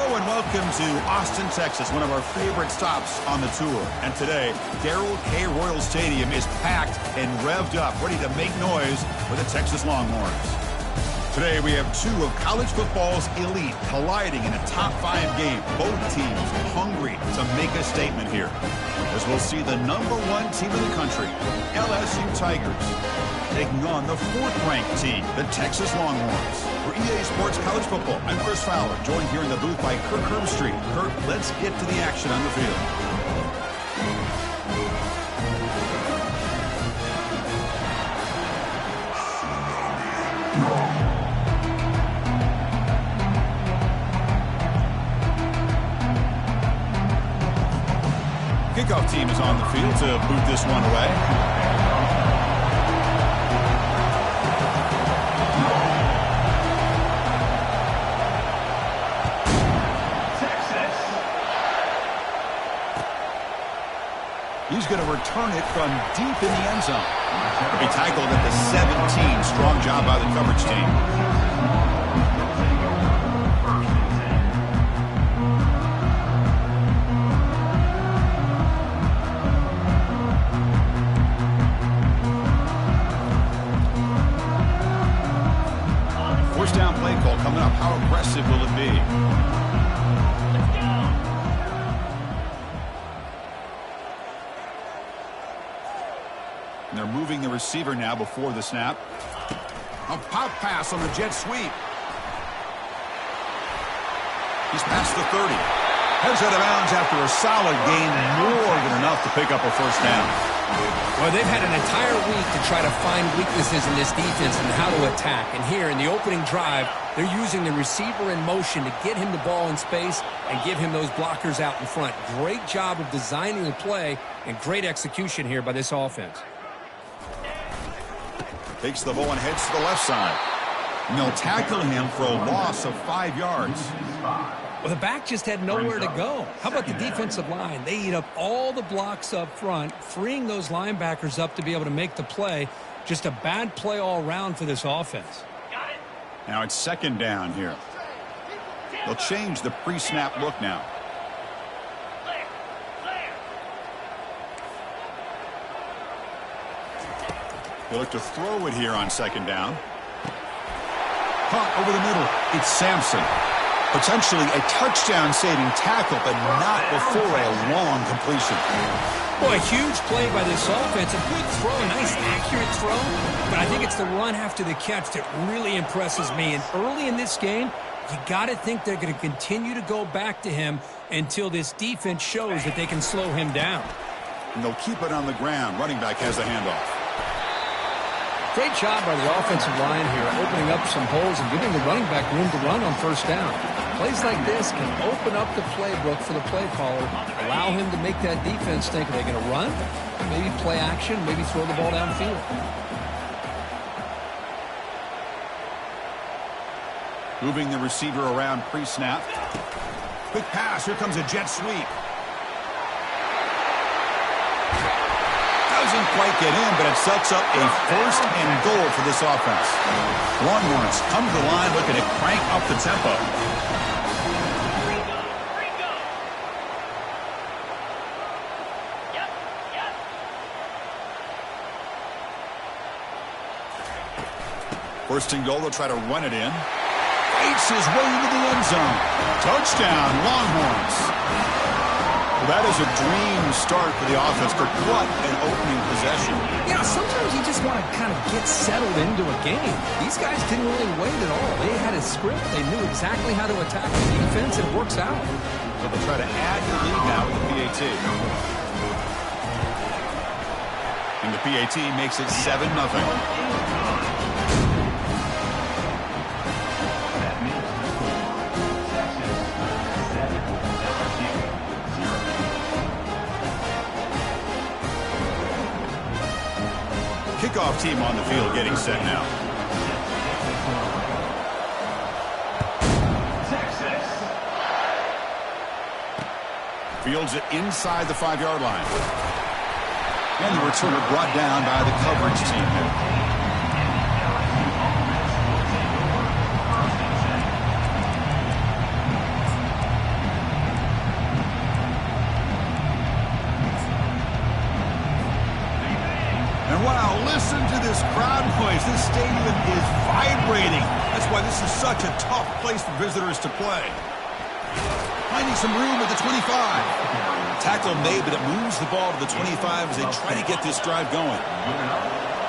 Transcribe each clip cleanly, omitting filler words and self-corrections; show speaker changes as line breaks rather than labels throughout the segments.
Hello and welcome to Austin, Texas, one of our favorite stops on the tour. And today, Darrell K. Royal Stadium is packed and revved up, ready to make noise with the Texas Longhorns. Today, we have two of college football's elite colliding in a top 5 game. Both teams hungry to make a statement here, as we'll see the #1 team in the country, LSU Tigers, taking on the 4th-ranked team, the Texas Longhorns. For EA Sports College Football, I'm Chris Fowler, joined here in the booth by Kirk Herbstreit. Kirk, let's get to the action on the field. Kickoff team is on the field to boot this one away. He's going to return it from deep in the end zone. He tackled at the 17. Strong job by the coverage team. First down play call coming up. How aggressive will it be? And they're moving the receiver now before the snap. A pop pass on the jet sweep. He's past the 30. Heads out of bounds after a solid gain, more than enough to pick up a first down.
Well, they've had an entire week to try to find weaknesses in this defense and how to attack. And here in the opening drive, they're using the receiver in motion to get him the ball in space and give him those blockers out in front. Great job of designing the play and great execution here by this offense.
Takes the ball and heads to the left side. And they'll tackle him for a loss of 5 yards.
Well, the back just had nowhere to go. How about the defensive line? They eat up all the blocks up front, freeing those linebackers up to be able to make the play. Just a bad play all around for this offense.
Now it's second down here. They'll change the pre-snap look now. They look to throw it here on second down. Caught over the middle. It's Sampson. Potentially a touchdown-saving tackle, but not before a long completion.
Boy, a huge play by this offense. A good throw, a nice accurate throw. But I think it's the run after the catch that really impresses me. And early in this game, you got to think they're going to continue to go back to him until this defense shows that they can slow him down.
And they'll keep it on the ground. Running back has the handoff.
Great job by the offensive line here, opening up some holes and giving the running back room to run on first down. Plays like this can open up the playbook for the play caller, allow him to make that defense think, are they going to run? Maybe play action, maybe throw the ball downfield.
Moving the receiver around pre-snap. Quick pass. Here comes a jet sweep. Doesn't quite get in, but it sets up a first and goal for this offense. Longhorns come to the line looking to crank up the tempo. First and goal, they'll try to run it in. Fights his way into the end zone. Touchdown, Longhorns. Well, that is a dream start for the offense, but what an opening possession.
Yeah, sometimes you just want to kind of get settled into a game. These guys didn't really wait at all. They had a script. They knew exactly how to attack the defense, and it works out.
So they'll try to add the lead now with the PAT. And the PAT makes it 7-0. Kickoff team on the field getting set now. Fields it inside the 5-yard line. And the returner brought down by the coverage team here. Wow, listen to this crowd noise. This stadium is vibrating. That's why this is such a tough place for visitors to play. Finding some room at the 25. Tackle made, but it moves the ball to the 25 as they try to get this drive going.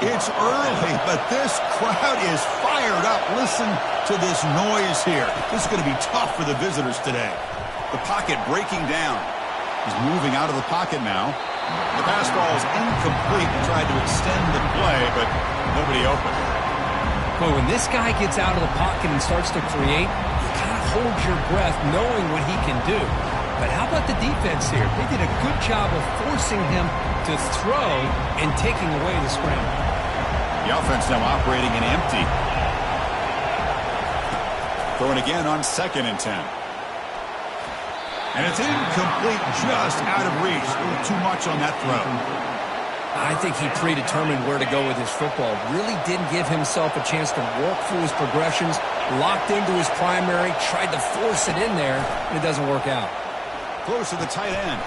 It's early, but this crowd is fired up. Listen to this noise here. This is going to be tough for the visitors today. The pocket breaking down. He's moving out of the pocket now. The pass ball is incomplete. He tried to extend the play, but nobody open.
Boy, when this guy gets out of the pocket and starts to create, you kind of hold your breath knowing what he can do. But how about the defense here? They did a good job of forcing him to throw and taking away the scramble.
The offense now operating in empty. Throwing again on 2nd and 10. And it's incomplete, just out of reach. A little too much on that throw.
I think he predetermined where to go with his football. Really didn't give himself a chance to work through his progressions. Locked into his primary, tried to force it in there, and it doesn't work out.
Close to the tight end.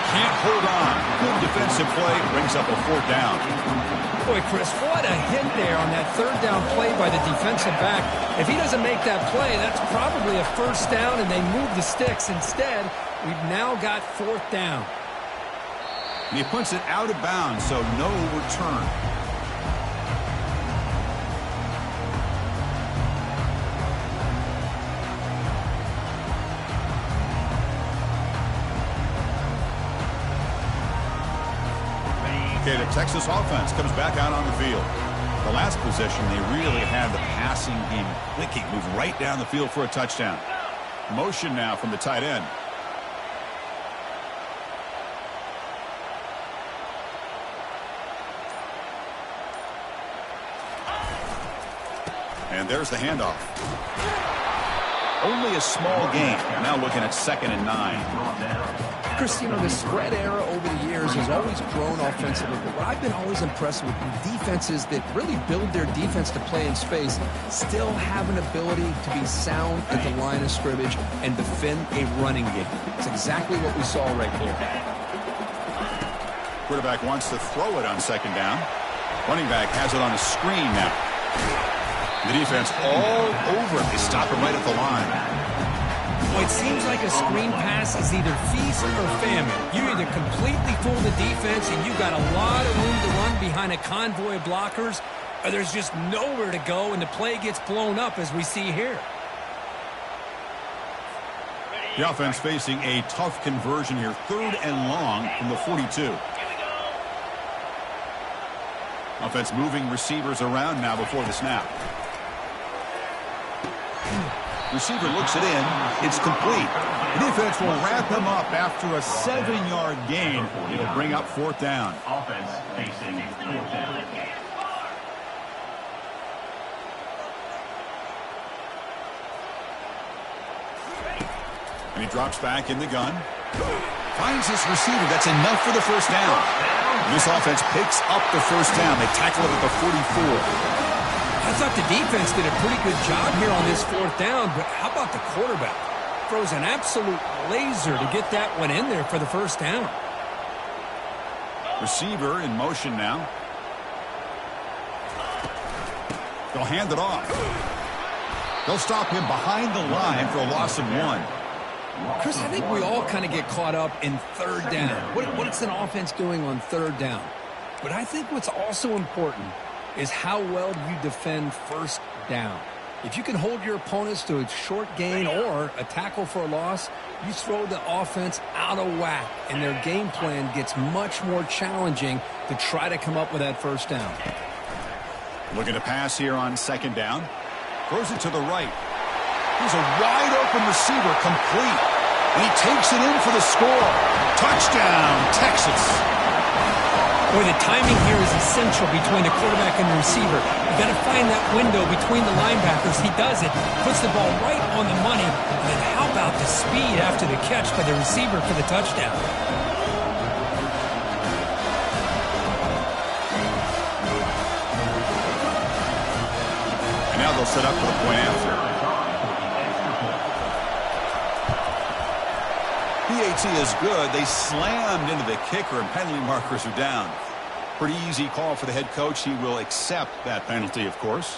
Can't hold on. Good defensive play. Brings up a 4th down.
Boy, Chris, what a hit there on that 3rd down play by the defensive back. If he doesn't make that play, that's probably a 1st down, and they move the sticks. Instead, we've now got 4th down.
And he puts it out of bounds, so no return. Okay, the Texas offense comes back out on the field. The last possession, they really had the passing game clicking. Move right down the field for a touchdown. Motion now from the tight end. And there's the handoff. Only a small gain. Now looking at 2nd and 9.
Chris, you know, the spread era over the years has always grown offensively, but what I've been always impressed with defenses that really build their defense to play in space still have an ability to be sound at the line of scrimmage and defend a running game. It's exactly what we saw right here.
Quarterback wants to throw it on 2nd down. Running back has it on a screen now. The defense all over it. They stop him right at the line.
Well, it seems like a screen pass is either feast or famine. You either completely fool the defense and you've got a lot of room to run behind a convoy of blockers, or there's just nowhere to go and the play gets blown up as we see here.
The offense facing a tough conversion here. 3rd and long from the 42. Offense moving receivers around now before the snap. Receiver looks it in. It's complete. The defense will wrap him up after a 7-yard gain. It'll bring up 4th down.
Offense facing 4th down.
And he drops back in the gun. Finds his receiver. That's enough for the 1st down. And this offense picks up the 1st down. They tackle it at the 44.
I thought the defense did a pretty good job here on this 4th down, but how about the quarterback? Throws an absolute laser to get that one in there for the 1st down.
Receiver in motion now. They'll hand it off. They'll stop him behind the line for a loss of 1.
Chris, I think we all kind of get caught up in 3rd down. What's an offense doing on 3rd down? But I think what's also important is how well you defend 1st down. If you can hold your opponents to a short gain or a tackle for a loss, you throw the offense out of whack, and their game plan gets much more challenging to try to come up with that 1st down.
Looking to pass here on 2nd down. Throws it to the right. Here's a wide-open receiver, complete. And he takes it in for the score. Touchdown, Texas.
Boy, the timing here is essential between the quarterback and the receiver. You've got to find that window between the linebackers. He does it, puts the ball right on the money. And then how about the speed after the catch by the receiver for the touchdown?
And now they'll set up for the point after. PAT is good. They slammed into the kicker, and penalty markers are down. Pretty easy call for the head coach. He will accept that penalty, of course.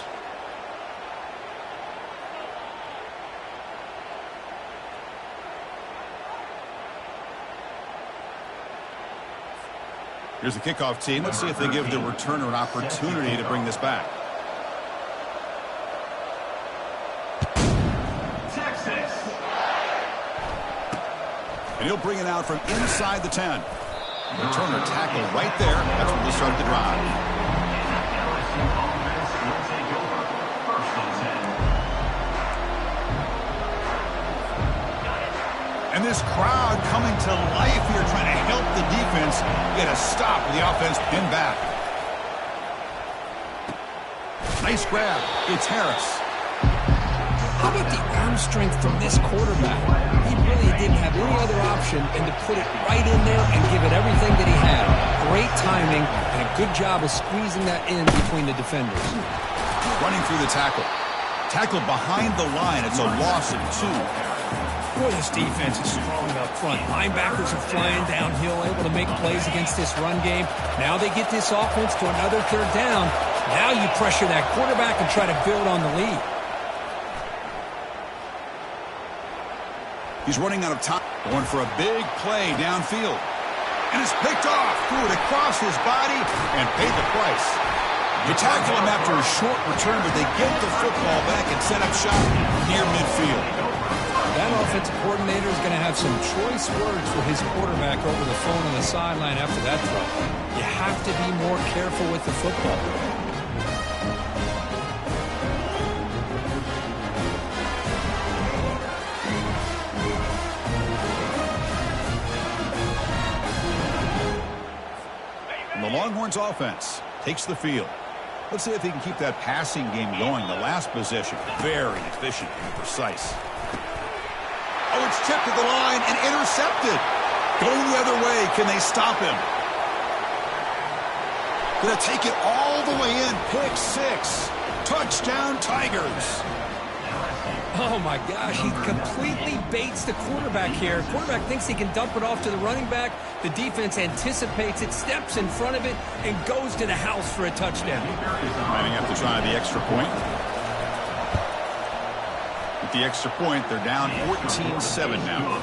Here's the kickoff team. Let's see if they give the returner an opportunity to bring this back.
Texas.
And he'll bring it out from inside the 10. Returner tackle right there. That's when they start the drive.
LSU offense will take over. First and 10.
And this crowd coming to life here, trying to help the defense get a stop with the offense pinned back. Nice grab. It's Harris.
How about the arm strength from this quarterback? He really didn't have any other option than to put it right in there and give it everything that he had. Great timing and a good job of squeezing that in between the defenders.
Running through the tackle. Tackle behind the line. It's a loss of 2.
Boy, this defense is strong up front. Linebackers are flying downhill, able to make plays against this run game. Now they get this offense to another third down. Now you pressure that quarterback and try to build on the lead.
He's running out of time. Going for a big play downfield. And it's picked off. Threw it across his body and paid the price. You tackle him after a short return, but they get the football back and set up shop near midfield.
That offensive coordinator is going to have some choice words for his quarterback over the phone on the sideline after that throw. You have to be more careful with the football.
And the Longhorns offense takes the field. Let's see if he can keep that passing game going. The last possession, very efficient and precise. Oh, it's tipped to the line and intercepted. Going the other way. Can they stop him? Gonna take it all the way in. Pick 6. Touchdown, Tigers.
Oh, my gosh. He completely baits the quarterback here. Quarterback thinks he can dump it off to the running back. The defense anticipates it, steps in front of it, and goes to the house for a touchdown.
Might have to try the extra point. With the extra point, they're down 14-7 now.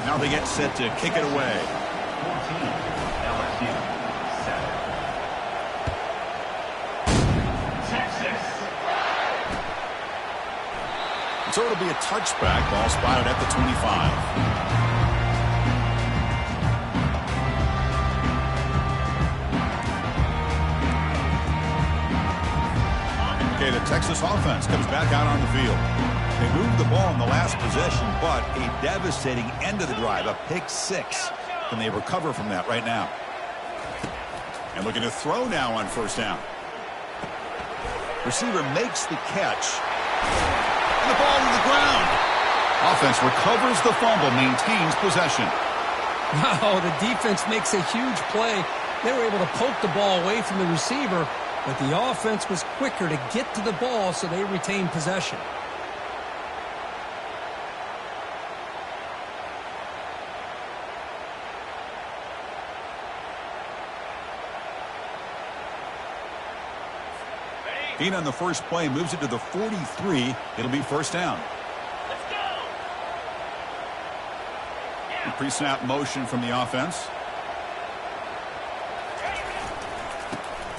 Now they get set to kick it away.
14, LSU, 7. Texas.
So it'll be a touchback. Ball spotted at the 25. Okay, the Texas offense comes back out on the field. They moved the ball in the last possession, but a devastating end of the drive, a pick 6. Can they recover from that right now? And looking to throw now on first down. Receiver makes the catch. And the ball to the ground. Offense recovers the fumble, maintains possession.
Wow, the defense makes a huge play. They were able to poke the ball away from the receiver, but the offense was quicker to get to the ball, so they retained possession.
Gain on the first play, moves it to the 43. It'll be first down.
Let's go.
Pre-snap motion from the offense.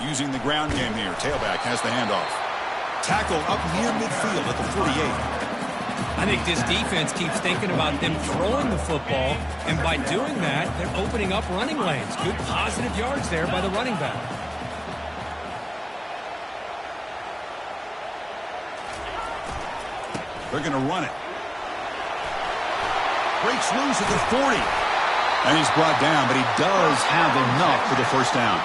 Using the ground game here. Tailback has the handoff. Tackle up near midfield at the 48.
I think this defense keeps thinking about them throwing the football, and by doing that, they're opening up running lanes. Good positive yards there by the running back.
They're going to run it. Breaks loose at the 40. And he's brought down, but he does have enough for the first down.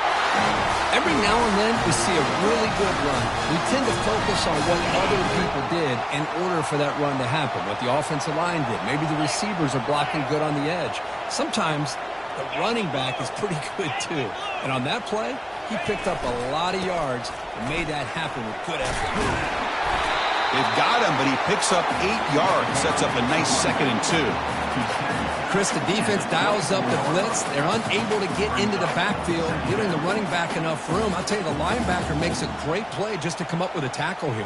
Every now and then, we see a really good run. We tend to focus on what other people did in order for that run to happen, what the offensive line did. Maybe the receivers are blocking good on the edge. Sometimes the running back is pretty good, too. And on that play, he picked up a lot of yards and made that happen with good effort.
They've got him, but he picks up 8 yards. Sets up a nice 2nd and 2.
Chris, the defense dials up the blitz. They're unable to get into the backfield, giving the running back enough room. I'll tell you, the linebacker makes a great play just to come up with a tackle here.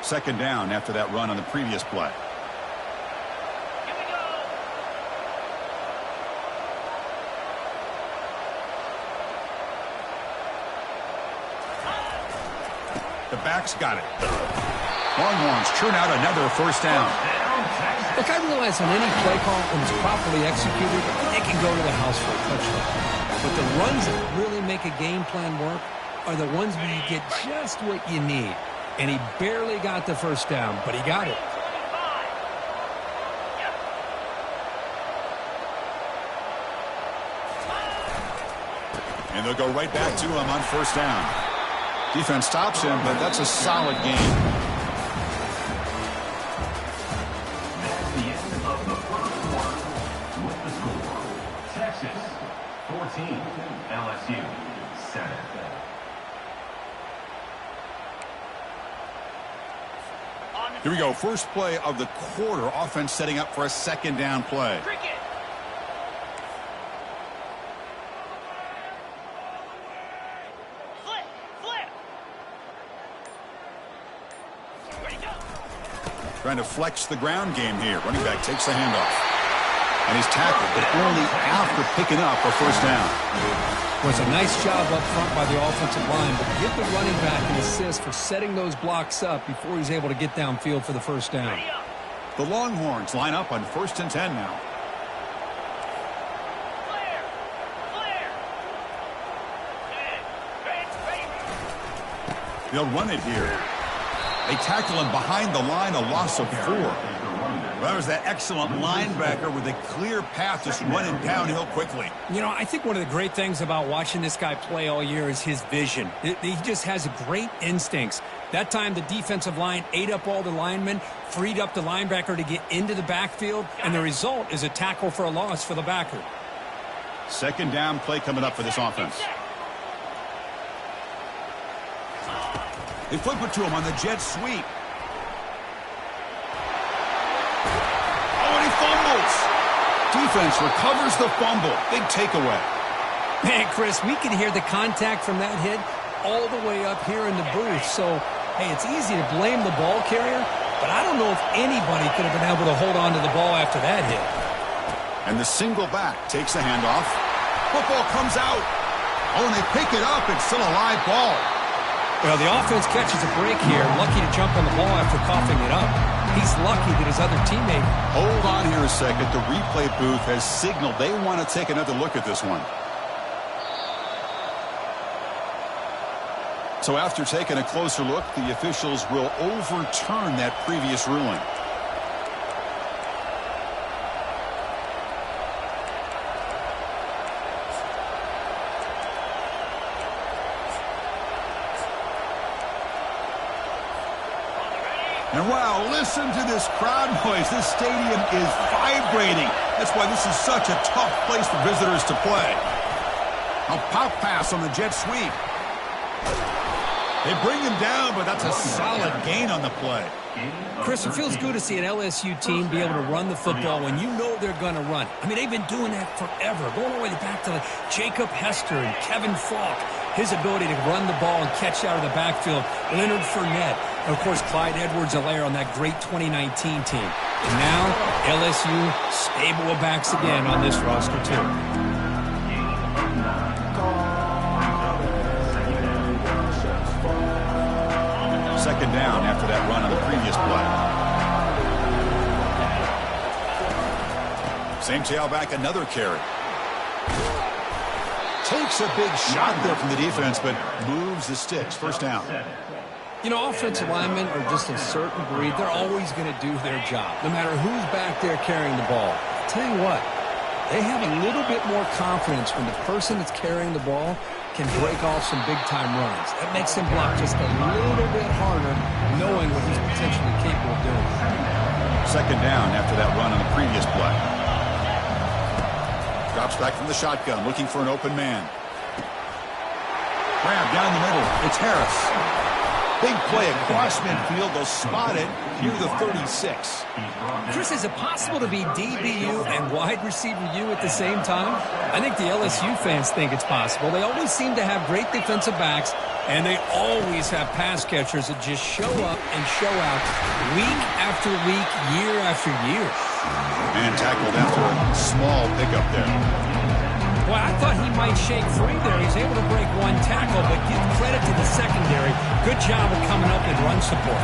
Second down after that run on the previous play. The back's got it. Longhorns churn out another first down.
Look, I realize on any play call, when it's properly executed, they can go to the house for a touchdown. But the runs that really make a game plan work are the ones where you get just what you need. And he barely got the first down, but he got it.
And they'll go right back to him on first down. Defense stops him, but that's a solid game.
That's the end of the first quarter with the score. Texas 14, LSU 7.
Here we go. First play of the quarter. Offense setting up for a second down play. Trying to flex the ground game here. Running back takes the handoff. And he's tackled, but only after picking up a first down.
Was a nice job up front by the offensive line, but give the running back an assist for setting those blocks up before he's able to get downfield for the first down.
The Longhorns line up on 1st and 10 now. They'll run it here. They tackle him behind the line, a loss of 4. Well, that was that excellent linebacker with a clear path just running downhill quickly.
You know, I think one of the great things about watching this guy play all year is his vision. He just has great instincts. That time, the defensive line ate up all the linemen, freed up the linebacker to get into the backfield, and the result is a tackle for a loss for the backer.
Second down play coming up for this offense. They flip it to him on the jet sweep. Oh, and he fumbles. Defense recovers the fumble. Big takeaway.
Man, Chris, we can hear the contact from that hit all the way up here in the booth. So, hey, it's easy to blame the ball carrier, but I don't know if anybody could have been able to hold on to the ball after that hit.
And the single back takes the handoff. Football comes out. Oh, and they pick it up. It's still a live ball.
Well, the offense catches a break here. Lucky to jump on the ball after coughing it up. He's lucky that his other teammate...
Hold on here a second. The replay booth has signaled they want to take another look at this one. So after taking a closer look, the officials will overturn that previous ruling. And wow, listen to this crowd noise. This stadium is vibrating. That's why this is such a tough place for visitors to play. A pop pass on the jet sweep. They bring him down, but that's a solid gain on the play.
Chris, it feels good to see an LSU team be able to run the football when you know they're going to run. I mean, they've been doing that forever, going all the way back to Jacob Hester and Kevin Falk. His ability to run the ball and catch out of the backfield. Leonard Fournette. And, of course, Clyde Edwards-Helaire on that great 2019 team. And now, LSU stable of backs again on this roster, too.
Second down after that run on the previous play. Same tailback, another carry. Takes a big shot there from the defense, but moves the sticks. First down.
You know, offensive linemen are just a certain breed. They're always going to do their job, no matter who's back there carrying the ball. I'll tell you what, they have a little bit more confidence when the person that's carrying the ball can break off some big-time runs. That makes him block just a little bit harder, knowing what he's potentially capable of doing.
Second down after that run on the previous play. Drops back from the shotgun, looking for an open man. Grab down the middle. It's Harris. Big play across midfield. They'll spot it near the 36.
Chris, is it possible to be DBU and wide receiver U at the same time? I think the LSU fans think it's possible. They always seem to have great defensive backs, and they always have pass catchers that just show up and show out week after week, year after year.
And tackled after a small pickup there.
Well, I thought he might shake free there. He's able to break one tackle, but give credit to the secondary. Good job of coming up and run support.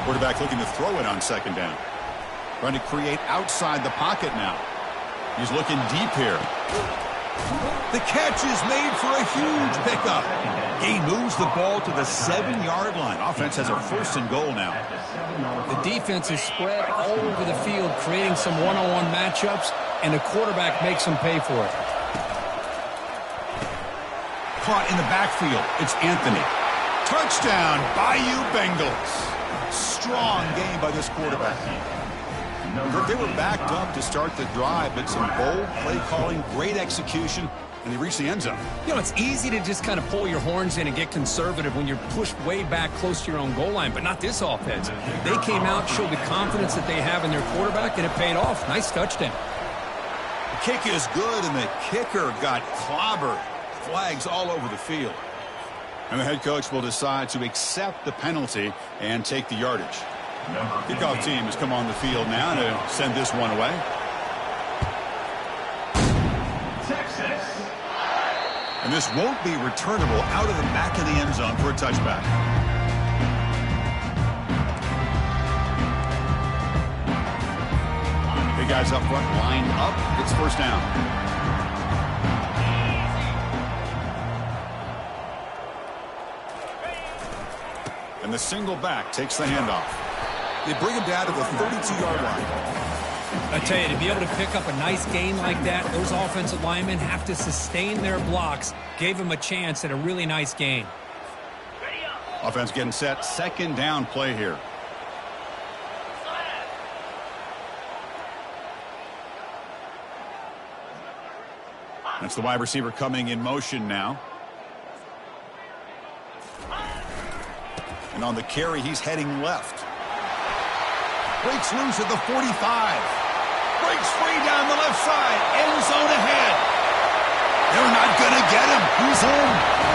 Quarterback looking to throw it on second down. Trying to create outside the pocket now. He's looking deep here. The catch is made for a huge pickup. He moves the ball to the 7-yard line. Offense has a 1st and goal now.
The defense is spread all over the field, creating some one-on-one matchups, and the quarterback makes them pay for it.
Caught in the backfield. It's Anthony. Touchdown, Bayou Bengals. Strong game by this quarterback. They were backed up to start the drive, but some bold play calling, great execution, and they reached the end zone.
You know, it's easy to just kind of pull your horns in and get conservative when you're pushed way back close to your own goal line, but not this offense. They came out, showed the confidence that they have in their quarterback, and it paid off. Nice touchdown.
The kick is good, and the kicker got clobbered. Flags all over the field. And the head coach will decide to accept the penalty and take the yardage. Kickoff team has come on the field now to send this one away.
Texas.
And this won't be returnable out of the back of the end zone for a touchback. Big guys up front, lined up. It's 1st down. And the single back takes the handoff. They bring him down to the 32-yard line.
I tell you, to be able to pick up a nice gain like that, those offensive linemen have to sustain their blocks. Gave him a chance at a really nice gain.
Offense getting set. 2nd down play here. That's the wide receiver coming in motion now. And on the carry, he's heading left. Breaks loose at the 45. Breaks free down the left side. End zone ahead. They're not going to get him. He's in.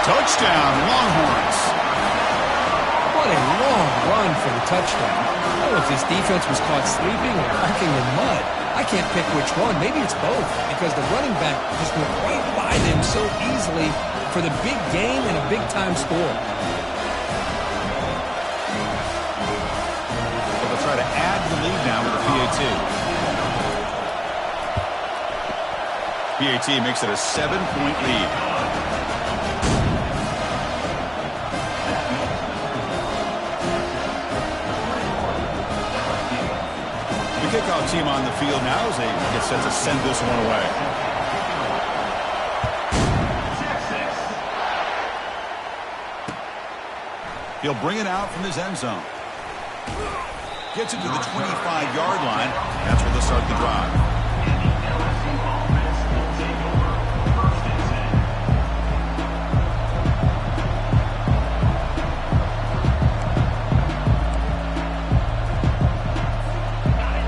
Touchdown, Longhorns.
What a long run for the touchdown. I don't know if this defense was caught sleeping or walking in mud. I can't pick which one. Maybe it's both, because the running back just went right by them so easily for the big gain and a big-time score.
Try to add the lead now with the PAT. PAT makes it a 7-point lead. The kickoff team on the field now as they get set to send this one away. He'll bring it out from his end zone. Gets it to the 25-yard line. That's where they'll start the drive.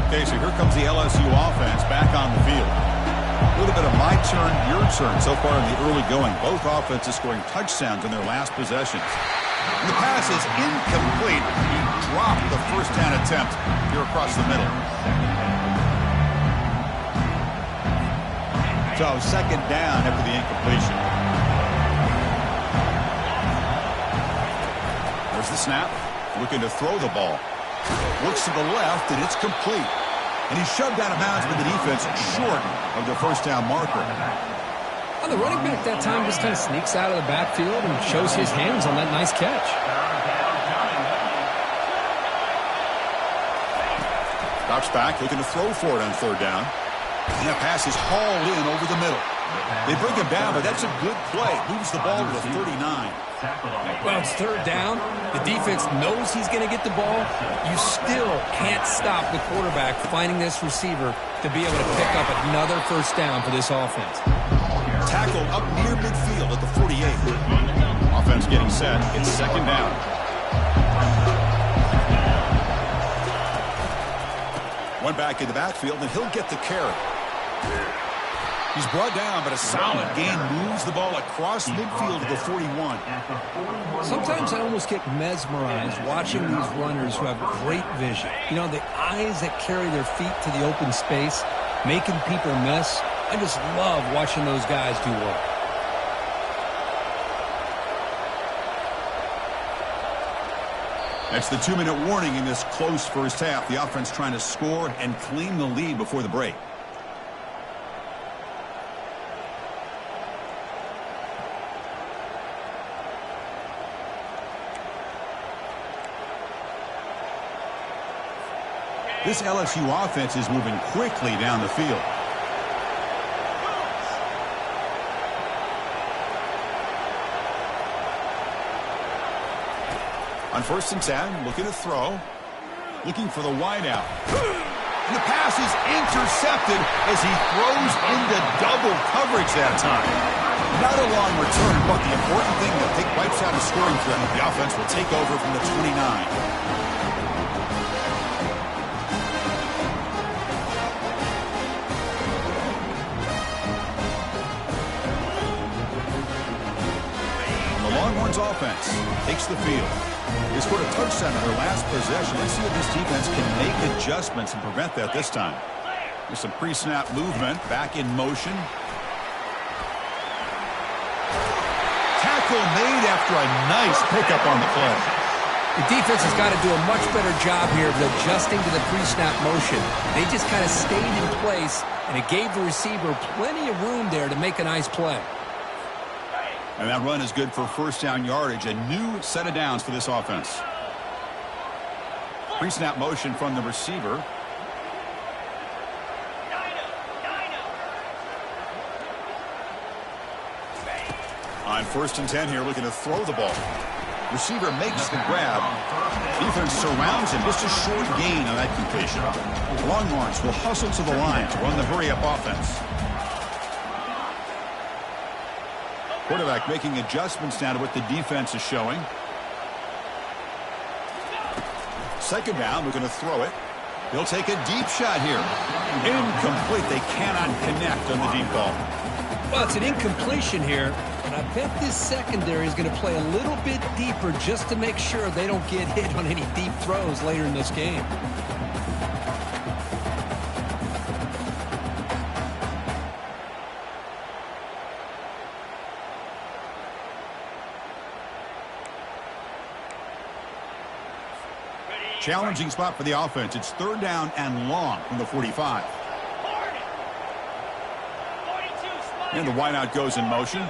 Okay, so here comes the LSU offense back on the field. A little bit of my turn, your turn so far in the early going. Both offenses scoring touchdowns in their last possessions. And the pass is incomplete. He dropped the 1st down attempt here across the middle. So 2nd down after the incompletion. There's the snap. Looking to throw the ball. Looks to the left, and it's complete. And he's shoved out of bounds by the defense short of the 1st down marker.
Well, the running back that time just kind of sneaks out of the backfield and shows his hands on that nice catch.
Drops back, looking to throw for it on 3rd down. And that pass is hauled in over the middle. They bring him down, but that's a good play. Moves the ball to the 39.
Well, it's 3rd down. The defense knows he's going to get the ball. You still can't stop the quarterback finding this receiver to be able to pick up another 1st down for this offense.
Tackled up near midfield at the 48. Offense getting set. It's 2nd down. One back in the backfield, and he'll get the carry. He's brought down, but a solid gain moves the ball across midfield to the 41.
Sometimes I almost get mesmerized watching these runners who have great vision. You know, the eyes that carry their feet to the open space, making people miss. I just love watching those guys do work.
That's the 2-minute warning in this close first half. The offense trying to score and claim the lead before the break. This LSU offense is moving quickly down the field. On 1st and 10, looking to throw. Looking for the wideout. And the pass is intercepted as he throws into double coverage that time. Not a long return, but the important thing, they'll take wipes out a scoring threat. The offense will take over from the 29. Longhorns offense takes the field. They scored a touchdown on their last possession. Let's see if this defense can make adjustments and prevent that this time. There's some pre-snap movement. Back in motion. Tackle made after a nice pickup on the play.
The defense has got to do a much better job here of adjusting to the pre-snap motion. They just kind of stayed in place, and it gave the receiver plenty of room there to make a nice play.
And that run is good for first down yardage. A new set of downs for this offense. Pre-snap motion from the receiver. On 1st and 10 here, looking to throw the ball. Receiver makes the grab. Defense surrounds him. Just a short gain on that completion. Longhorns will hustle to the line to run the hurry-up offense. Quarterback making adjustments now to what the defense is showing. 2nd down, we're going to throw it. He'll take a deep shot here. Incomplete. They cannot connect on the deep ball.
Well, it's an incompletion here, and I bet this secondary is going to play a little bit deeper just to make sure they don't get hit on any deep throws later in this game.
Challenging spot for the offense. It's 3rd down and long from the 45. And the wideout goes in motion.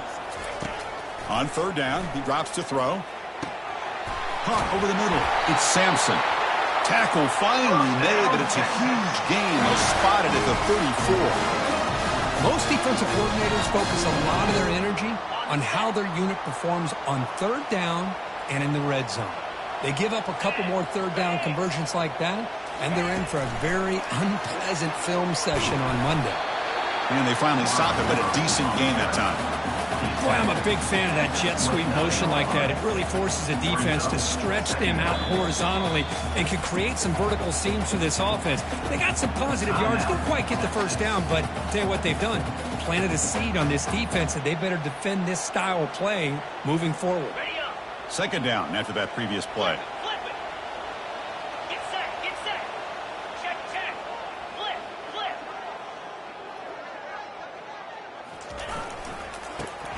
On 3rd down, he drops to throw. Caught over the middle. It's Sampson. Tackle finally made, but it's a huge gain. They'll spot it at the 34.
Most defensive coordinators focus a lot of their energy on how their unit performs on 3rd down and in the red zone. They give up a couple more 3rd down conversions like that, and they're in for a very unpleasant film session on Monday.
And they finally stop it, but a decent gain that time.
Boy, I'm a big fan of that jet sweep motion like that. It really forces the defense to stretch them out horizontally and can create some vertical seams for this offense. They got some positive yards, didn't quite get the first down, but I'll tell you what they've done. Planted a seed on this defense that they better defend this style of play moving forward.
2nd down after that previous play.
Flip it. Get set. Check. Flip.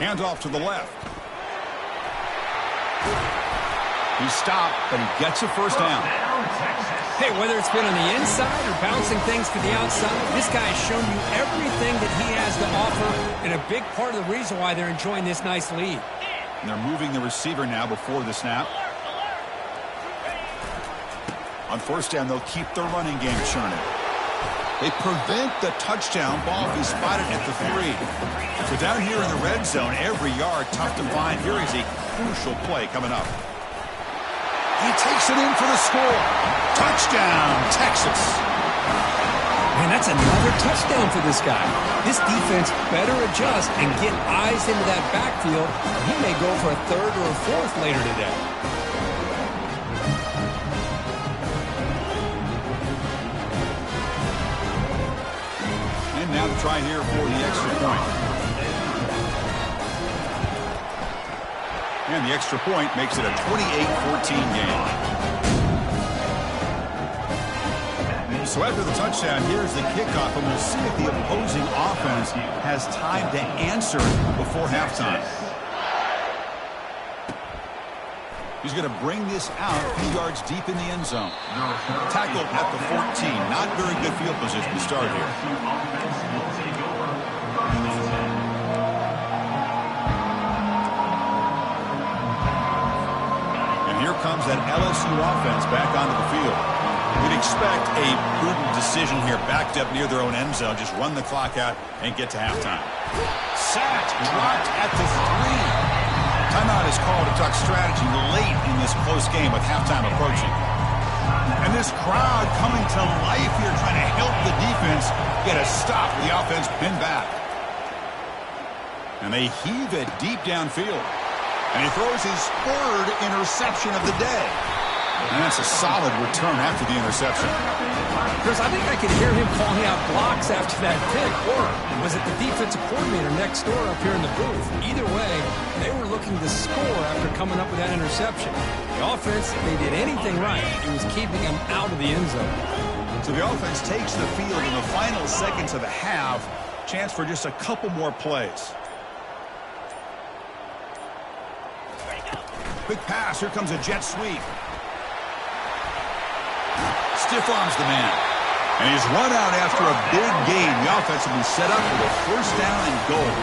Handoff to the left. He stopped, but he gets a first down.
Hey, whether it's been on the inside or bouncing things to the outside, this guy has shown you everything that he has to offer, and a big part of the reason why they're enjoying this nice lead.
And they're moving the receiver now before the snap. On 1st down, they'll keep the running game churning. They prevent the touchdown. Ball be spotted at the 3. So down here in the red zone, every yard tough to find. Here is a crucial play coming up. He takes it in for the score. Touchdown, Texas.
Man, that's another touchdown for this guy. This defense better adjust and get eyes into that backfield. He may go for a 3rd or a 4th later today.
Now to try here for the extra point. And the extra point makes it a 28-14 game. So after the touchdown, here's the kickoff, and we'll see if the opposing offense has time to answer before halftime. He's going to bring this out a few yards deep in the end zone. Tackled at the 14. Not very good field position to start here. And here comes that LSU offense back onto the field. We'd expect a prudent decision here, backed up near their own end zone. Just run the clock out and get to halftime. Sacked, dropped at the 3. Timeout is called to talk strategy late in this close game with halftime approaching. And this crowd coming to life here, trying to help the defense get a stop. The offense pinned back. And they heave it deep downfield. And he throws his third interception of the day. And that's a solid return after the interception.
Chris, I think I could hear him calling out blocks after that pick. Or was it the defensive coordinator next door up here in the booth? Either way, they were looking to score after coming up with that interception. The offense, if they did anything right, it was keeping them out of the end zone.
So the offense takes the field in the final seconds of the half. Chance for just a couple more plays. Quick pass. Here comes a jet sweep. Stiff arms the man. And he's run out after a big gain. The offense will be set up for the first down and goal.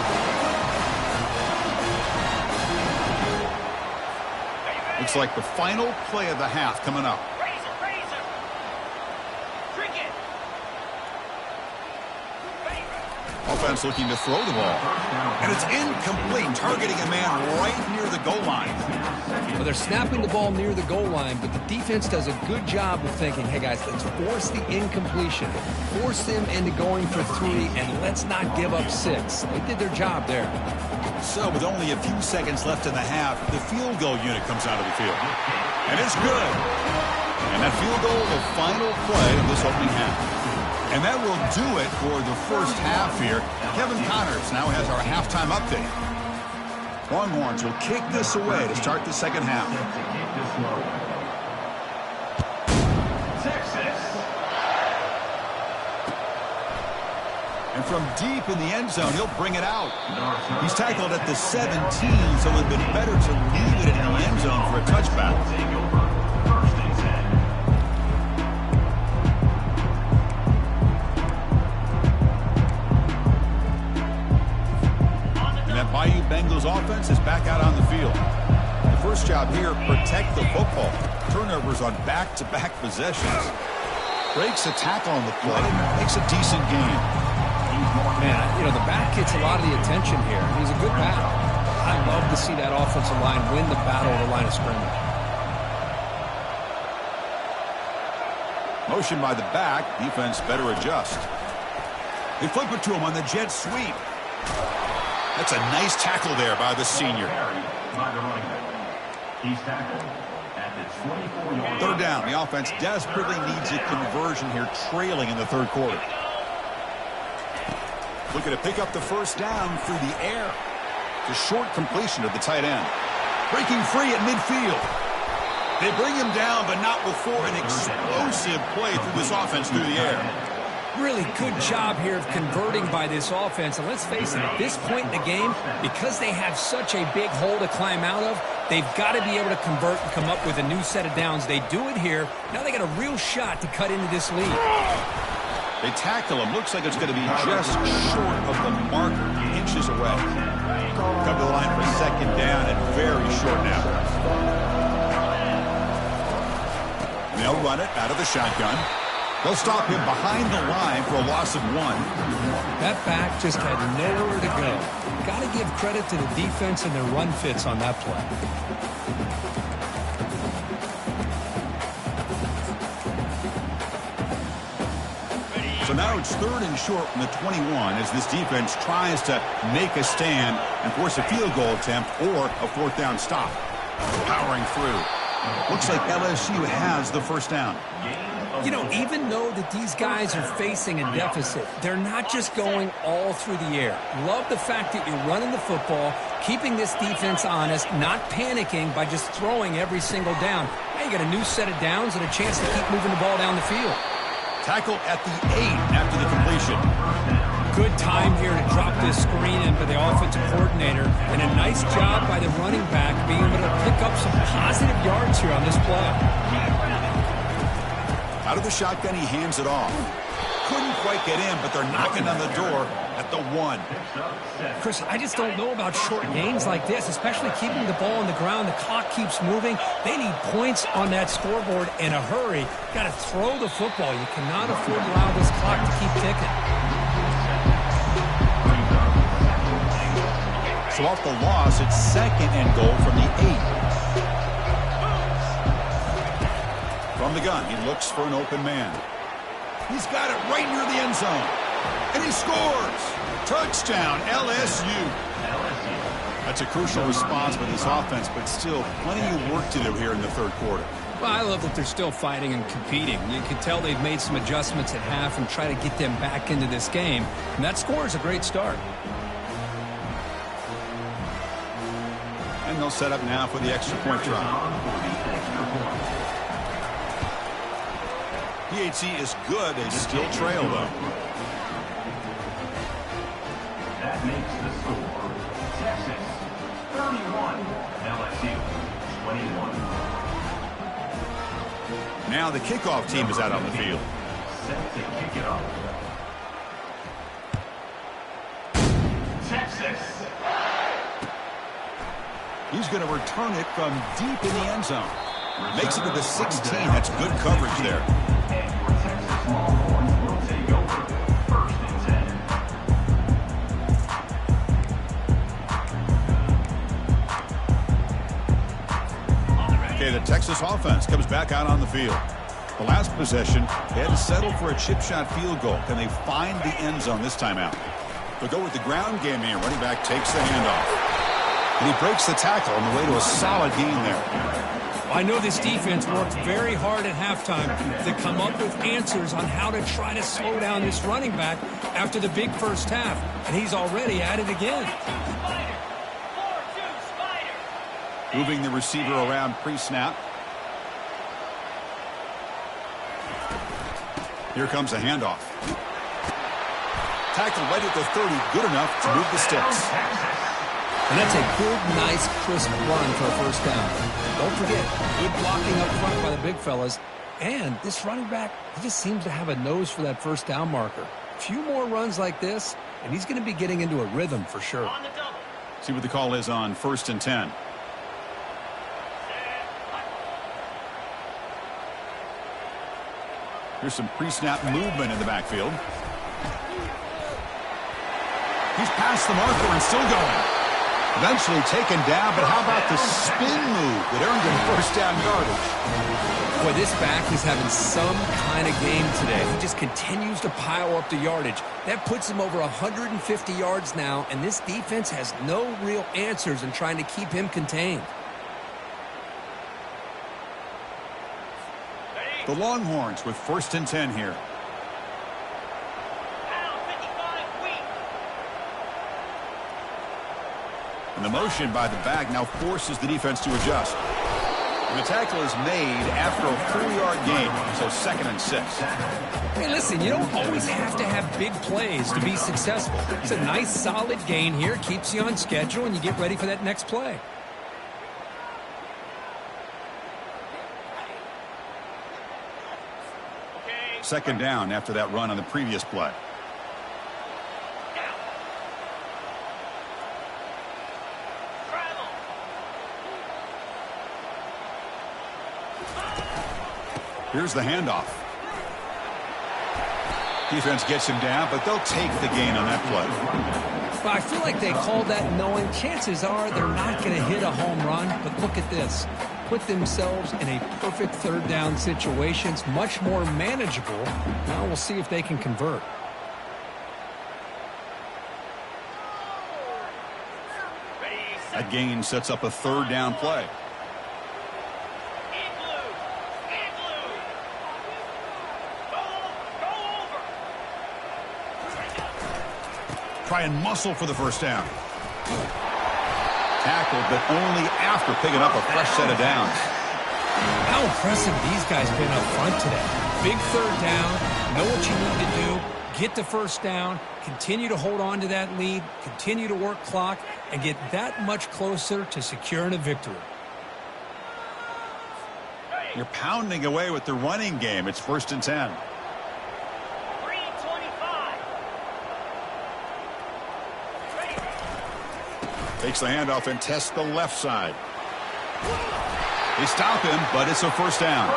Looks like the final play of the half coming up. Offense looking to throw the ball. And it's incomplete, targeting a man right near the goal line.
Well, they're snapping the ball near the goal line, but the defense does a good job of thinking, hey, guys, let's force the incompletion. Force them into going for 3, and let's not give up 6. They did their job there.
So with only a few seconds left in the half, the field goal unit comes out of the field. And it's good. And that field goal, the final play of this opening half. And that will do it for the first half here. Kevin Connors now has our halftime update. Longhorns will kick this away to start the second half. And from deep in the end zone, he'll bring it out. He's tackled at the 17, so it would have been better to leave it in the end zone for a touchback. Bayou Bengals offense is back out on the field. The first job here, protect the football. Turnovers on back-to-back possessions. Breaks a tackle on the play, makes a decent gain.
Man, you know, the back gets a lot of the attention here. He's a good back. I love to see that offensive line win the battle at the line of scrimmage.
Motion by the back, defense better adjust. They flip it to him on the jet sweep. That's a nice tackle there by the senior.
He's tackled at the 24-yard line.
Third down. The offense desperately needs a conversion here, trailing in the third quarter. Looking to pick up the first down through the air. The short completion of the tight end. Breaking free at midfield. They bring him down, but not before an explosive play through this offense through the air.
Really good job here of converting by this offense. And let's face it, at this point in the game, because they have such a big hole to climb out of, they've got to be able to convert and come up with a new set of downs. They do it here. Now they got a real shot to cut into this lead.
They tackle him. Looks like it's going to be just short of the marker, inches away. Come to the line for second down and very short now. And they'll run it out of the shotgun. They'll stop him behind the line for a loss of 1.
That back just had nowhere to go. Got to give credit to the defense and their run fits on that play.
So now it's third and short from the 21 as this defense tries to make a stand and force a field goal attempt or a fourth down stop. Powering through. Looks like LSU has the first down.
You know, even though that these guys are facing a deficit, they're not just going all through the air. Love the fact that you're running the football, keeping this defense honest, not panicking by just throwing every single down. Now you got a new set of downs and a chance to keep moving the ball down the field.
Tackle at the 8 after the completion.
Good time here to drop this screen in for the offensive coordinator, and a nice job by the running back being able to pick up some positive yards here on this play.
Out of the shotgun, he hands it off. Couldn't quite get in, but they're knocking on the door at the 1.
Chris, I just don't know about short gains like this, especially keeping the ball on the ground. The clock keeps moving. They need points on that scoreboard in a hurry. Got to throw the football. You cannot afford to allow this clock to keep ticking.
So off the loss, it's 2nd and goal from the 8. From the gun, he looks for an open man. He's got it right near the end zone. And he scores! Touchdown, LSU. That's a crucial response by this offense, but still plenty of work to do here in the 3rd quarter.
Well, I love that they're still fighting and competing. You can tell they've made some adjustments at half and try to get them back into this game. And that score is a great start.
And they'll set up now for the extra point try. PHC is good. They still trail, though.
That makes the score Texas 31, LSU 21.
Now the kickoff team is out on the field.
Set to kick it off. Texas.
He's going to return it from deep in the end zone. Makes it to the 16. That's good coverage there.
And your Texas Longhorns will take over 1st and 10.
Okay, the Texas offense comes back out on the field. The last possession, they had to settle for a chip shot field goal. Can they find the end zone this time out? They'll go with the ground game here. Running back takes the handoff. And he breaks the tackle on the way to a solid gain there.
I know this defense worked very hard at halftime to come up with answers on how to try to slow down this running back after the big first half. And he's already at it again.
Moving the receiver around pre-snap. Here comes a handoff. Tackle right at the 30, good enough to move the sticks.
And that's a good, nice, crisp run for a first down. Don't forget, good blocking up front by the big fellas. And this running back, he just seems to have a nose for that first down marker. A few more runs like this, and he's going to be getting into a rhythm for sure.
See what the call is on 1st and 10. Here's some pre-snap movement in the backfield. He's past the marker and still going. Eventually taken down, but how about the spin move that earned him first down yardage?
Boy, this back is having some kind of game today. He just continues to pile up the yardage. That puts him over 150 yards now, and this defense has no real answers in trying to keep him contained.
The Longhorns with 1st and 10 here. And the motion by the back now forces the defense to adjust. And the tackle is made after a 4-yard gain, so 2nd and 6.
Hey, listen, you don't always have to have big plays to be successful. It's a nice, solid gain here, keeps you on schedule, and you get ready for that next play.
Second down after that run on the previous play. Here's the handoff. Defense gets him down, but they'll take the gain on that play.
But I feel like they called that knowing chances are they're not going to hit a home run. But look at this. Put themselves in a perfect 3rd down situation. It's much more manageable. Now we'll see if they can convert.
That gain sets up a 3rd down play. try and muscle for the first down. Tackled, but only after picking up a fresh set of downs.
How impressive these guys have been up front today. Big third down, know what you need to do, get the first down, continue to hold on to that lead, continue to work clock, and get that much closer to securing a victory.
You're pounding away with the running game. It's 1st and 10.
3:25.
Takes the handoff and tests the left side. They stop him, but it's a first down.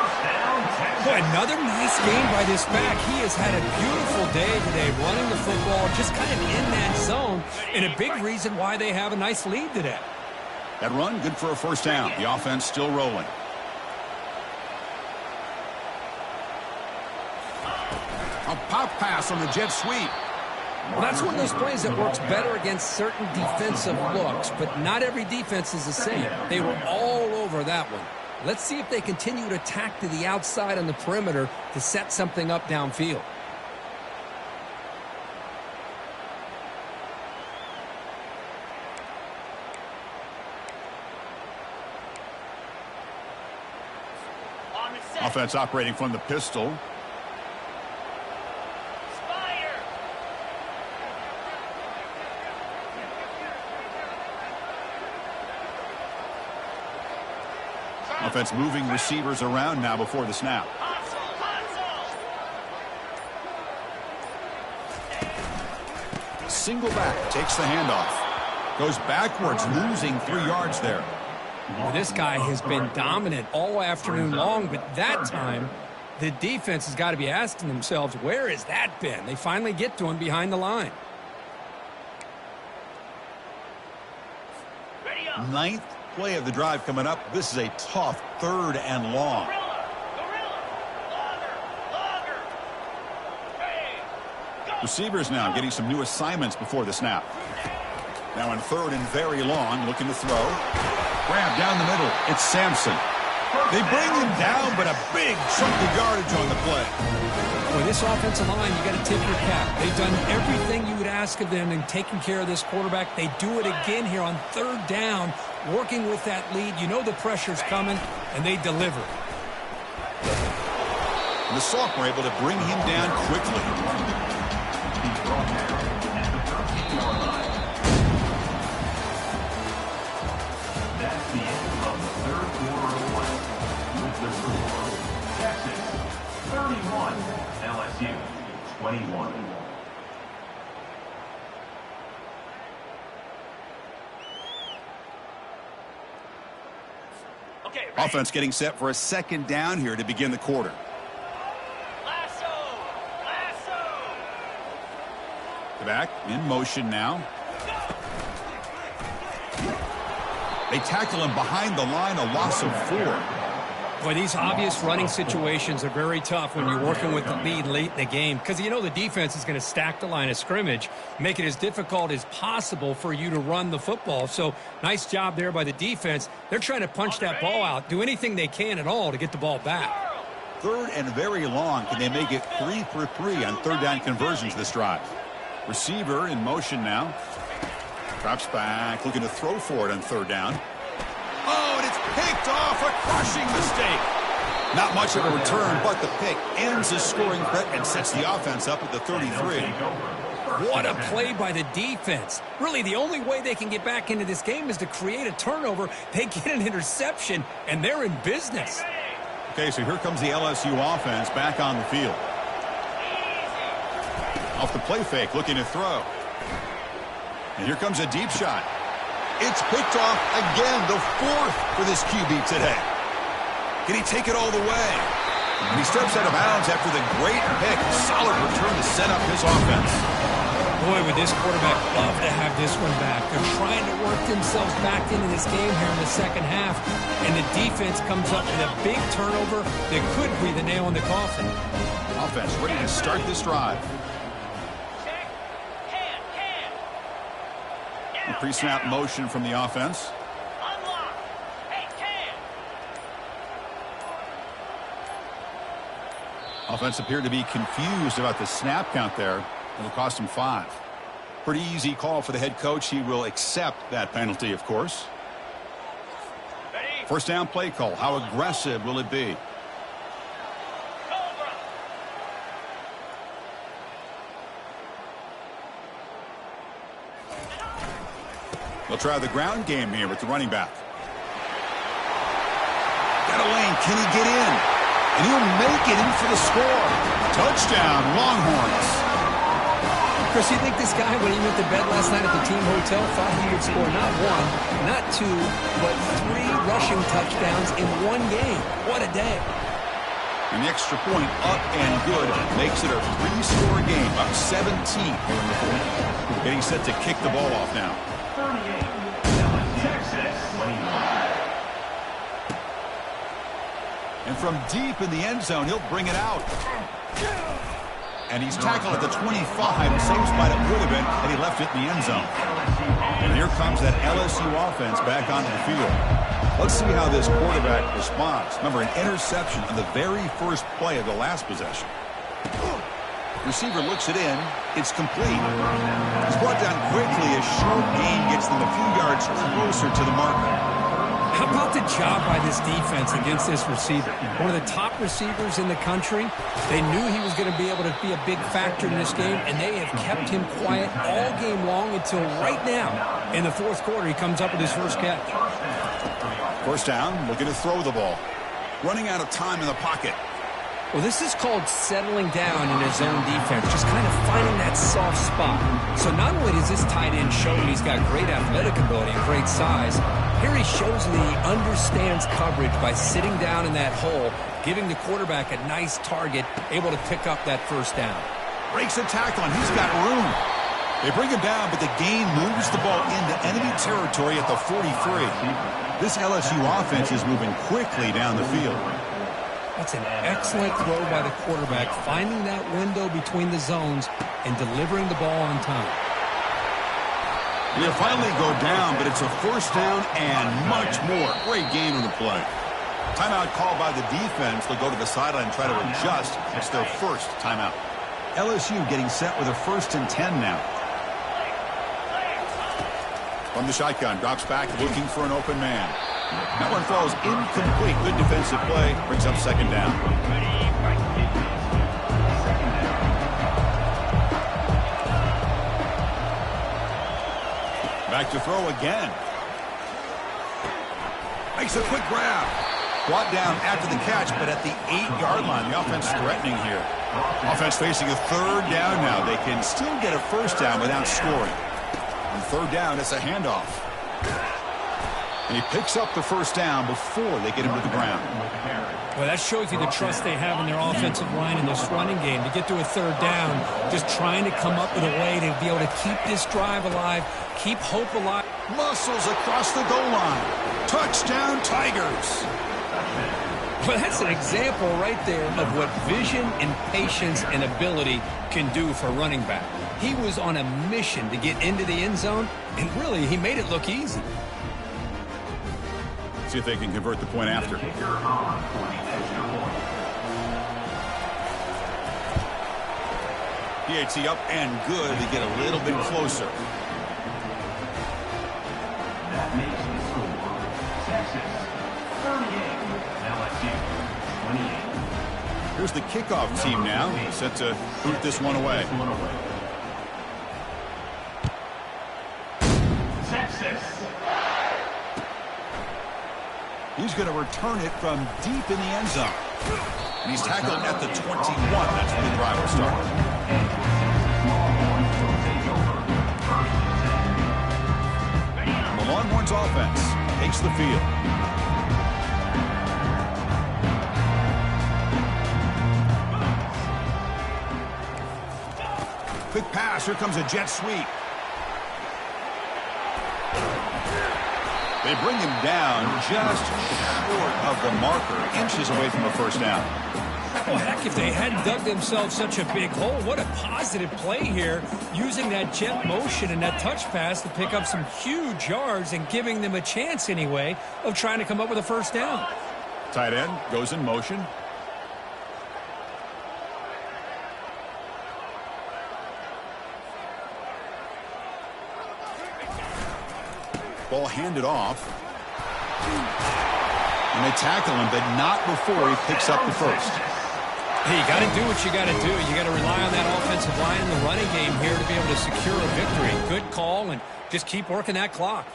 Boy, another nice game by this back. He has had a beautiful day today running the football, just kind of in that zone, and a big reason why they have a nice lead today.
That run, good for a first down. The offense still rolling. A pop pass on the jet sweep.
Well, that's one of those plays that works better against certain defensive looks, but not every defense is the same. They were all over that one. Let's see if they continue to attack to the outside on the perimeter to set something up downfield.
On the set.
Offense operating from the pistol.
Spire.
Offense moving receivers around now before the snap.
Hustle, hustle.
Single back, takes the handoff. Goes backwards, losing 3 yards there.
Well, this guy has been dominant all afternoon long, but that time, the defense has got to be asking themselves, where has that been? They finally get to him behind the line.
Ready up.
9th play of the drive coming up. This is a tough 3rd and long.
Gorilla. Gorilla. Logger. Hey. Go.
Receivers now getting some new assignments before the snap. Now in 3rd and very long, looking to throw. Grab down the middle. It's Sampson. They bring him down, but a big chunk of yardage on the play.
Boy, this offensive line, you got to tip your cap. They've done everything you would ask of them in taking care of this quarterback. They do it again here on 3rd down, working with that lead. You know the pressure's coming, and they deliver.
And the Salk were able to bring him down quickly.
He's brought down at the 13-yard line. That's the end of the 3rd quarter of play. With the score, Texas 31, LSU 21.
Okay, ready.
Offense getting set for a 2nd down here to begin the quarter.
Lasso. Lasso.
The back in motion now. They tackle him behind the line, a loss of 4.
Boy, these obvious running situations are very tough when you're working with the lead late in the game because you know the defense is going to stack the line of scrimmage, make it as difficult as possible for you to run the football. So nice job there by the defense. They're trying to punch that ball out, do anything they can at all to get the ball back.
3rd and very long. Can they make it 3 for 3 on 3rd down conversions this drive? Receiver in motion now. Drops back, looking to throw for it on 3rd down. Oh, and it's picked off, a crushing mistake. Not much of a return, but the pick ends his scoring threat and sets the offense up at the 33.
What a play by the defense. Really, the only way they can get back into this game is to create a turnover. They get an interception, and they're in business.
Okay, so here comes the LSU offense back on the field. Off the play fake, looking to throw. And here comes a deep shot. It's picked off again, the 4th for this QB today. Can he take it all the way? And he steps out of bounds after the great pick. Solid return to set up his offense.
Boy, would this quarterback love to have this one back. They're trying to work themselves back into this game here in the 2nd half, and the defense comes up with a big turnover that could be the nail in the coffin.
Offense ready to start this drive.
Check. Hand.
The pre-snap motion from the offense.
Unlock. Hey, can.
Offense appeared to be confused about the snap count there. It'll cost him 5. Pretty easy call for the head coach. He will accept that penalty, of course.
Ready?
First down play call. How aggressive will it be?
Cobra.
They'll try the ground game here with the running back. Got a lane. Can he get in? And he'll make it in for the score. Touchdown, Longhorns.
Chris, you think this guy, when he went to bed last night at the team hotel, thought he would score not one, not two, but 3 rushing touchdowns in one game? What a day.
And the extra point up and good makes it a 3-score game, up 17 here in the fourth. Getting set to kick the ball off now.
38. Texas 21.
And from deep in the end zone, he'll bring it out. And he's tackled at the 25, same spot it would have been, and he left it in the end zone. And here comes that LSU offense back onto the field. Let's see how this quarterback responds. Remember, an interception on the very first play of the last possession. Receiver looks it in. It's complete. It's brought down quickly. A short gain gets them a few yards closer to the marker.
How about the job by this defense against this receiver? One of the top receivers in the country. They knew he was going to be able to be a big factor in this game, and they have kept him quiet all game long until right now. In the fourth quarter, he comes up with his first catch.
First down, looking to throw the ball. Running out of time in the pocket.
Well, this is called settling down in his zone defense, just kind of finding that soft spot. So not only does this tight end show he's got great athletic ability and great size, here he shows that he understands coverage by sitting down in that hole, giving the quarterback a nice target, able to pick up that first down.
Breaks a tackle, and he's got room. They bring him down, but the gain moves the ball into enemy territory at the 43. This LSU offense is moving quickly down the field.
That's an excellent throw by the quarterback, finding that window between the zones and delivering the ball on time.
They'll finally go down, but it's a first down and much more. Great game on the play. Timeout called by the defense. They'll go to the sideline and try to adjust. It's their first timeout. LSU getting set with a 1st and 10 now. From the shotgun, drops back, looking for an open man. That one falls incomplete. Good defensive play. Brings up second down. Back to throw again. Makes a quick grab. Brought down after the catch, but at the 8-yard line. The offense threatening here. Offense facing a 3rd down now. They can still get a first down without scoring. On 3rd down, it's a handoff. And he picks up the first down before they get him to the ground.
Well, that shows you the trust they have in their offensive line in this running game. To get to a 3rd down, just trying to come up with a way to be able to keep this drive alive, keep hope alive.
Muscles across the goal line. Touchdown, Tigers.
Well, that's an example right there of what vision and patience and ability can do for running back. He was on a mission to get into the end zone, and really, he made it look easy.
See if they can convert the point after. PAT up and good to get a little bit closer.
That makes the score Texas 38, LSU 28.
Here's the kickoff team now, set to boot this one away.
Texas.
He's going to return it from deep in the end zone. And he's tackled at the 21. That's where the drive will start. The Longhorns offense takes the field. Quick pass. Here comes a jet sweep. They bring him down just short of the marker, inches away from a first down.
Well, heck, if they hadn't dug themselves such a big hole, what a positive play here, using that jet motion and that touch pass to pick up some huge yards and giving them a chance anyway of trying to come up with a first down.
Tight end goes in motion. Ball handed off. And they tackle him, but not before he picks up the first.
Hey, you got to do what you got to do. You got to rely on that offensive line in the running game here to be able to secure a victory. Good call, and just keep working that clock.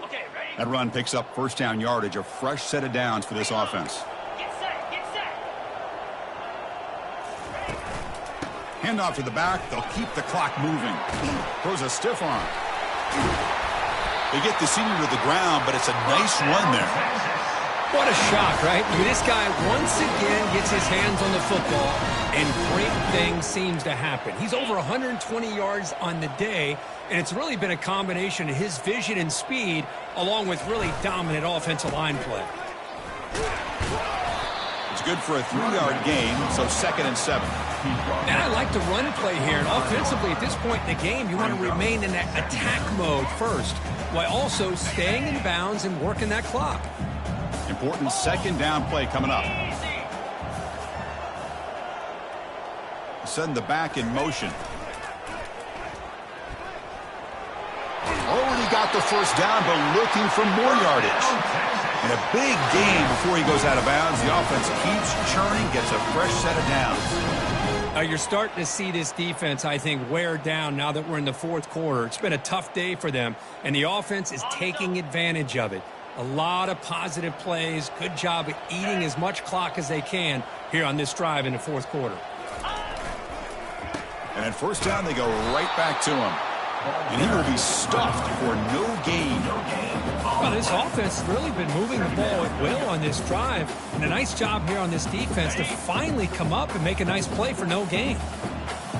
Okay, ready?
That run picks up first down yardage, a fresh set of downs for this offense.
Get set, get set.
Hand off to the back. They'll keep the clock moving. Throws a stiff arm. They get the senior to the ground, but it's a nice run there.
What a shock, right? I mean, this guy once again gets his hands on the football, and great things seems to happen. He's over 120 yards on the day, and it's really been a combination of his vision and speed, along with really dominant offensive line play.
It's good for a 3-yard gain, so 2nd and 7.
And I like the run play here. And offensively, at this point in the game, you want to remain in that attack mode first, while also staying in bounds and working that clock.
Important 2nd down play coming up. Send the back in motion. Already got the first down, but looking for more yardage. And a big gain before he goes out of bounds. The offense keeps churning, gets a fresh set of downs.
You're starting to see this defense, I think, wear down now that we're in the 4th quarter. It's been a tough day for them, and the offense is taking advantage of it. A lot of positive plays. Good job at eating as much clock as they can here on this drive in the 4th quarter.
And at first down, they go right back to him. And he will be stuffed for no gain.
Well, this offense has really been moving the ball at will on this drive. And a nice job here on this defense to finally come up and make a nice play for no gain.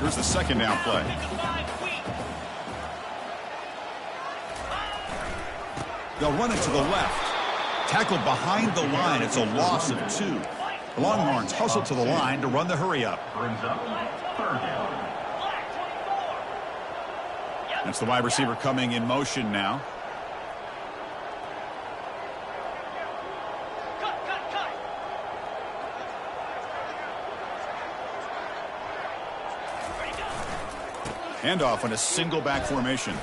Here's the 2nd down play. They'll run it to the left. Tackled behind the line. It's a loss of 2. The Longhorns hustle to the line to run the hurry up.
Brings up 3rd down.
That's the wide receiver coming in motion now.
Cut. Ready, go.
Handoff on a single back formation.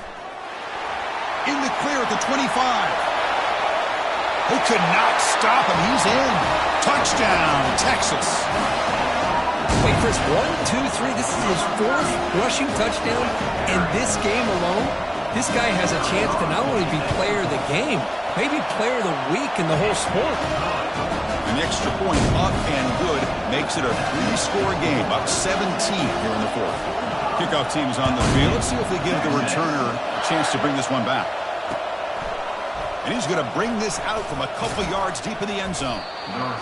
In the clear at the 25. Who could not stop him? He's in. Touchdown, Texas.
Wait, first 1, 2, 3. This is his 4th rushing touchdown in this game alone. This guy has a chance to not only be player of the game, maybe player of the week in the whole sport.
An extra point up and good makes it a 3-score game, up 17 here in the 4th. Kickoff team's on the field. Let's see if they give the returner a chance to bring this one back. And he's going to bring this out from a couple yards deep in the end zone.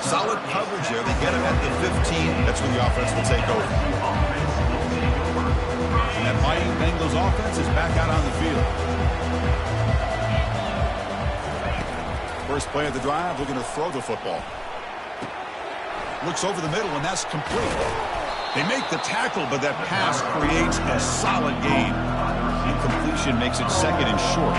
Solid coverage there. They get him at the 15. That's where the offense will take over. And that mighty Bengals offense is back out on the field. First play of the drive, looking to throw the football. Looks over the middle, and that's complete. They make the tackle, but that pass creates a solid gain. Incompletion makes it 2nd and short.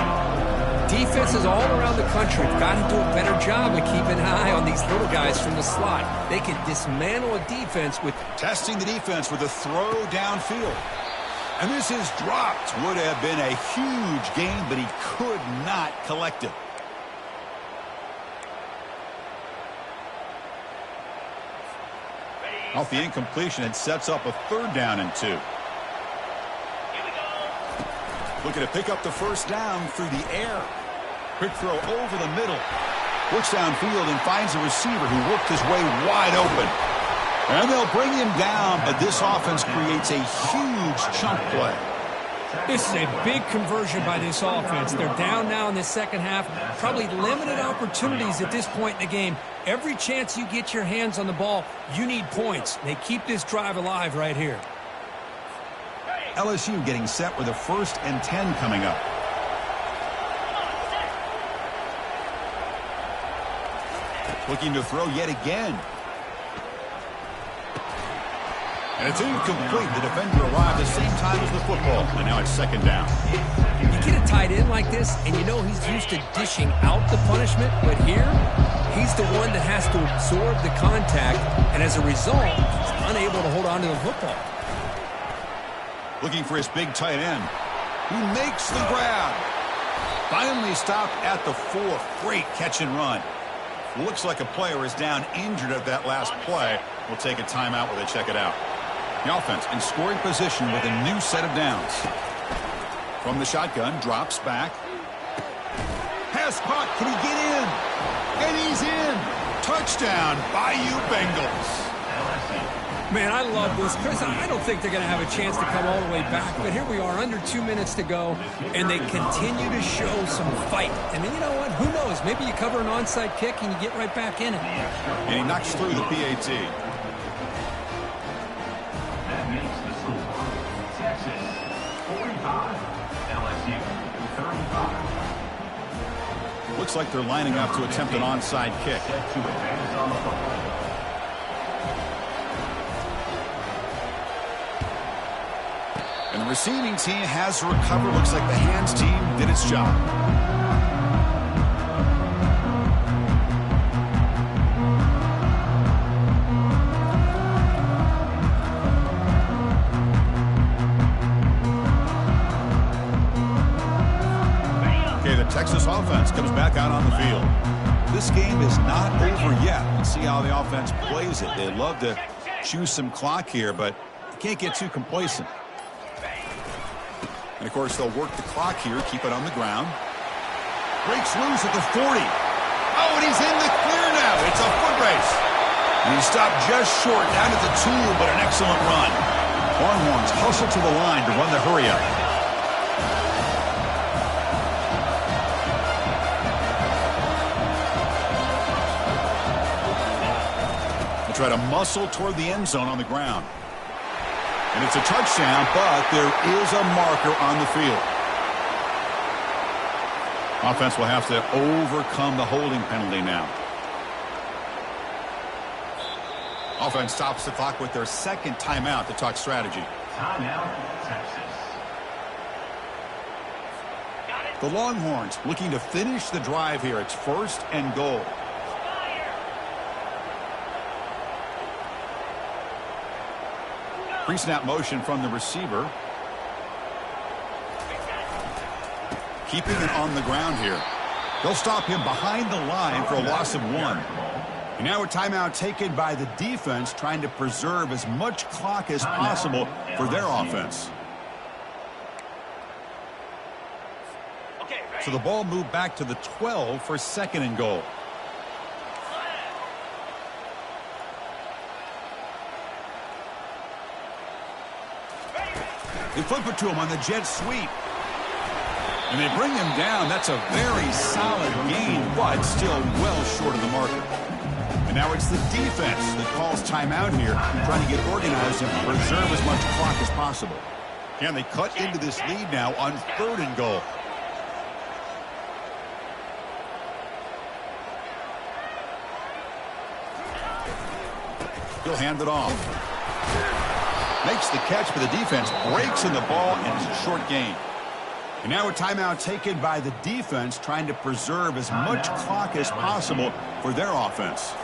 Defenses all around the country have got to do a better job of keeping an eye on these little guys from the slot. They can dismantle a defense with...
Testing the defense with a throw downfield. And this is dropped. Would have been a huge gain, but he could not collect it. Off the incompletion, it sets up a 3rd down and 2. Looking to pick up the first down through the air. Quick throw over the middle. Looks downfield and finds a receiver who worked his way wide open. And they'll bring him down, but this offense creates a huge chunk play.
This is a big conversion by this offense. They're down now in the 2nd half. Probably limited opportunities at this point in the game. Every chance you get your hands on the ball, you need points. They keep this drive alive right here.
LSU getting set with a 1st and 10 coming up. Looking to throw yet again. And it's incomplete. The defender arrived the same time as the football. And now it's 2nd down.
You get a tight end like this, and you know he's used to dishing out the punishment. But here, he's the one that has to absorb the contact. And as a result, he's unable to hold on to the football.
Looking for his big tight end. He makes the grab. Finally stopped at the 4. Great catch and run. Looks like a player is down injured at that last play. We'll take a timeout while they check it out. The offense in scoring position with a new set of downs. From the shotgun, drops back. Pass caught. Can he get in? And he's in. Touchdown, Bayou Bengals.
Man, I love this. Chris, I don't think they're going to have a chance to come all the way back, but here we are, under 2 minutes to go, and they continue to show some fight. And then, you know what? Who knows? Maybe you cover an onside kick and you get right back in it.
And he knocks through the PAT.
That makes the score. Texas 45, LSU 35.
Looks like they're lining up to attempt an onside kick.
Set to advance on the football.
And the receiving team has to recover. Looks like the hands team did its job. Okay, the Texas offense comes back out on the field. This game is not over yet. Let's see how the offense plays it. They love to choose some clock here, but you can't get too complacent. And, of course, they'll work the clock here, keep it on the ground. Breaks loose at the 40. Oh, and he's in the clear now. It's a foot race. And he stopped just short, down at the 2, but an excellent run. Longhorns hustle to the line to run the hurry-up. They try to muscle toward the end zone on the ground. And it's a touchdown, but there is a marker on the field. Offense will have to overcome the holding penalty now. Offense stops the clock with their second timeout to talk strategy.
Timeout, Texas.
The Longhorns looking to finish the drive here. It's 1st and goal. Pre-snap motion from the receiver. Keeping it on the ground here. They'll stop him behind the line for a loss of 1. And now a timeout taken by the defense, trying to preserve as much clock as possible for their offense. So the ball moved back to the 12 for 2nd and goal. They flip it to him on the jet sweep. And they bring him down. That's a very solid gain, but still well short of the marker. And now it's the defense that calls timeout here, trying to get organized and preserve as much clock as possible. And they cut into this lead now on 3rd and goal. He'll hand it off. Makes the catch, but the defense breaks in the ball, and it's a short gain. And now a timeout taken by the defense, trying to preserve as much clock as possible for their offense.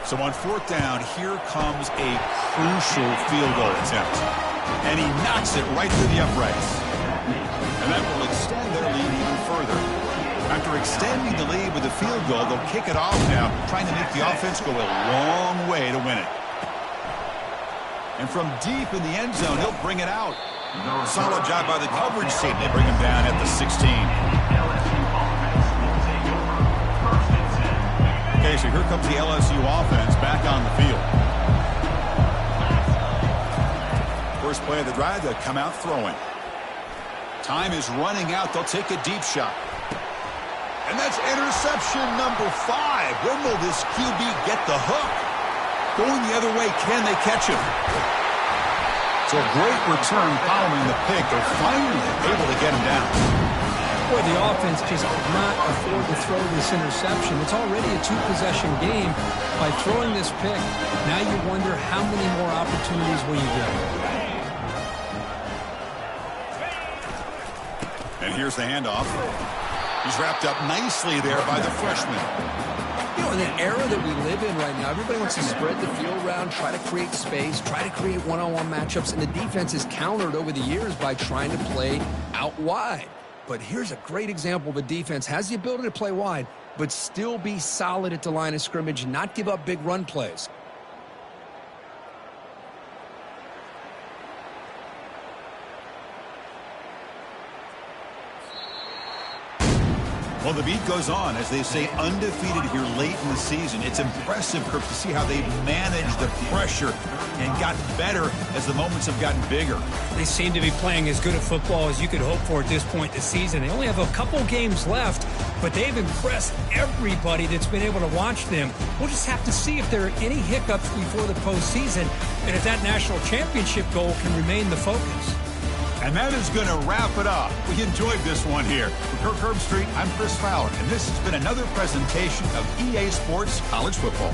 So on 4th down, here comes a crucial field goal attempt. And he knocks it right through the uprights. And that will extend their lead even further. After extending the lead with a field goal, they'll kick it off now, trying to make the offense go a long way to win it. And from deep in the end zone, he'll bring it out. Solid job by the coverage team. They bring him down at the 16. Okay, so here comes the LSU offense back on the field. First play of the drive, they'll come out throwing. Time is running out. They'll take a deep shot. And that's interception number 5. When will this QB get the hook? Going the other way, can they catch him? So a great return following the pick. They're finally able to get him down.
Boy, the offense just could not afford to throw this interception. It's already a 2-possession game. By throwing this pick, now you wonder how many more opportunities will you get.
And here's the handoff. He's wrapped up nicely there by the freshman.
You know, in the era that we live in right now, everybody wants to spread the field around, try to create space, try to create one-on-one matchups, and the defense is countered over the years by trying to play out wide. But here's a great example of a defense has the ability to play wide, but still be solid at the line of scrimmage, not give up big run plays.
Well, the beat goes on, as they say, undefeated here late in the season. It's impressive, Kirk, to see how they've managed the pressure and got better as the moments have gotten bigger.
They seem to be playing as good a football as you could hope for at this point in the season. They only have a couple games left, but they've impressed everybody that's been able to watch them. We'll just have to see if there are any hiccups before the postseason and if that national championship goal can remain the focus.
And that is going to wrap it up. We enjoyed this one here. For Kirk Herbstreit, I'm Chris Fowler, and this has been another presentation of EA Sports College Football.